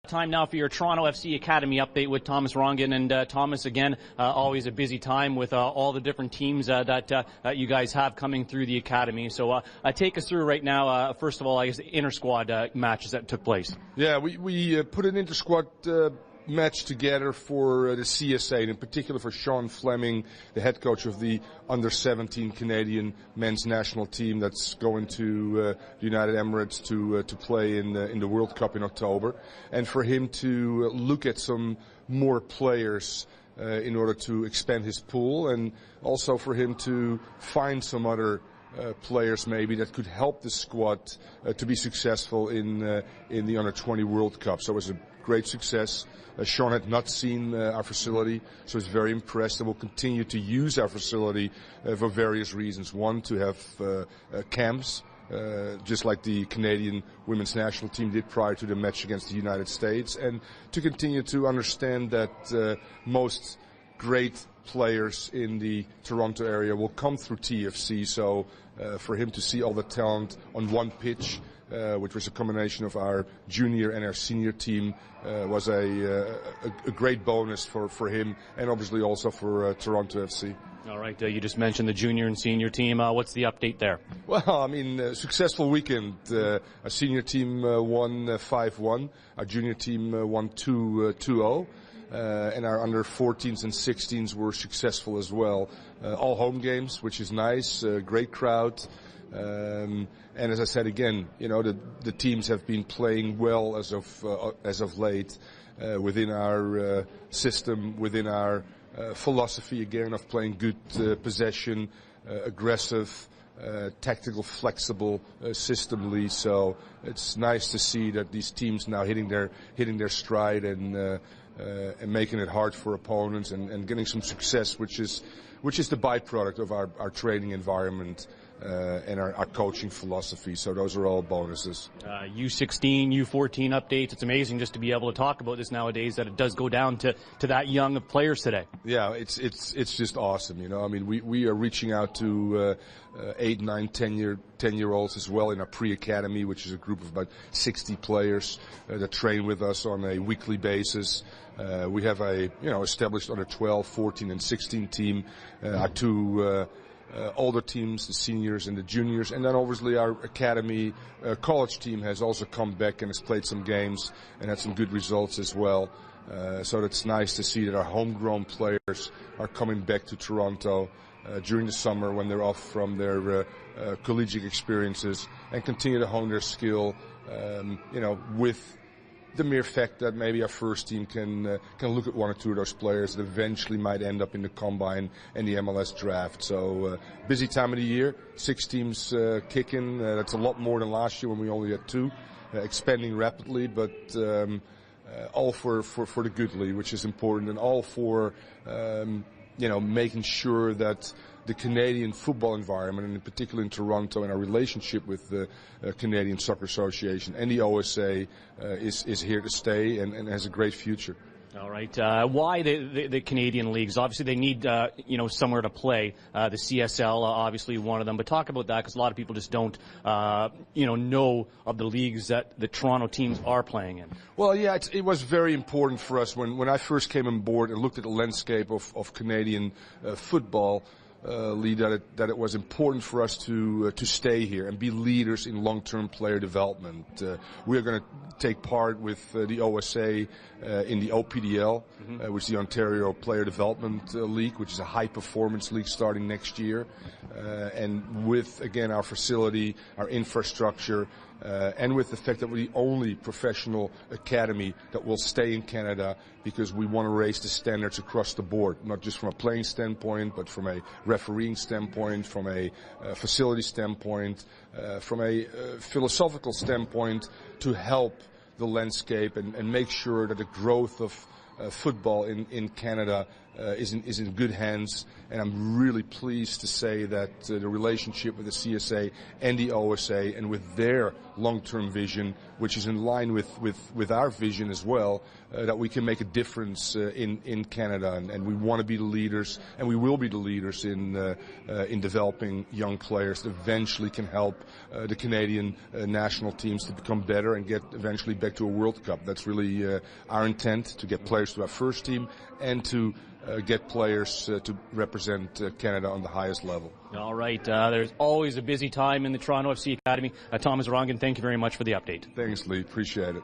Time now for your Toronto FC Academy update with Thomas Rongen. And Thomas, again, always a busy time with all the different teams that you guys have coming through the academy. So take us through right now, first of all, I guess, the inter-squad matches that took place. Yeah, we put an inter-squad match together for the CSA, and in particular for Sean Fleming, the head coach of the under-17 Canadian men's national team that's going to the United Emirates to play in the World Cup in October, and for him to look at some more players in order to expand his pool, and also for him to find some other players maybe that could help the squad to be successful in the Under-20 World Cup. So it was a great success. Sean had not seen our facility, so he's very impressed, and will continue to use our facility for various reasons. One, to have camps, just like the Canadian women's national team did prior to the match against the United States, and to continue to understand that most great players in the Toronto area will come through TFC, so for him to see all the talent on one pitch, which was a combination of our junior and our senior team, was a great bonus for him, and obviously also for Toronto FC. All right, you just mentioned the junior and senior team. What's the update there? Well, I mean, successful weekend. Our senior team won 5-1. Our junior team won 2-0. And our under 14s and 16s were successful as well. All home games, which is nice. Great crowd. And as I said again, you know, the teams have been playing well as of late within our system, within our philosophy again of playing good possession, aggressive, tactical, flexible systemly. So it's nice to see that these teams now hitting their stride and making it hard for opponents and getting some success, which is the byproduct of our training environment and our coaching philosophy. So those are all bonuses. U16, U14 updates. It's amazing just to be able to talk about this nowadays, that it does go down to that young of players today. Yeah, it's just awesome. You know, I mean, we are reaching out to 8, 9, 10-year-olds as well in our pre-academy, which is a group of about 60 players that train with us on a weekly basis. We have a established under 12, 14, and 16 team. Our two older teams, the seniors and the juniors, and then obviously our academy college team has also come back and has played some games and had some good results as well. So it's nice to see that our homegrown players are coming back to Toronto during the summer when they're off from their collegiate experiences and continue to hone their skill, with the mere fact that maybe our first team can look at one or two of those players that eventually might end up in the combine and the MLS draft. So busy time of the year, 6 teams kicking. That's a lot more than last year when we only had 2, expanding rapidly, but all for the good league, which is important, and all for making sure that the Canadian football environment, and in particular in Toronto, and our relationship with the Canadian Soccer Association and the OSA is here to stay and has a great future. All right. Why the Canadian leagues? Obviously, they need somewhere to play. The CSL, obviously, one of them. But talk about that, because a lot of people just don't know of the leagues that the Toronto teams are playing in. Well, yeah, it was very important for us when I first came on board and looked at the landscape of Canadian football. That it was important for us to stay here and be leaders in long-term player development. We are going to take part with the OSA in the OPDL, which is the Ontario Player Development League, which is a high-performance league starting next year. And with, again, our facility, our infrastructure, and with the fact that we're the only professional academy that will stay in Canada, because we want to raise the standards across the board, not just from a playing standpoint, but from a refereeing standpoint, from a facility standpoint, from a philosophical standpoint, to help the landscape and make sure that the growth of football in Canada is in good hands, and I'm really pleased to say that the relationship with the CSA and the OSA, and with their long-term vision, which is in line with our vision as well, that we can make a difference in Canada, and we want to be the leaders, and we will be the leaders in developing young players that eventually can help the Canadian national teams to become better and get eventually back to a World Cup. That's really our intent, to get players to our first team and to get players to represent Canada on the highest level. All right. There's always a busy time in the Toronto FC Academy. Thomas Rongen, thank you very much for the update. Thanks, Lee. Appreciate it.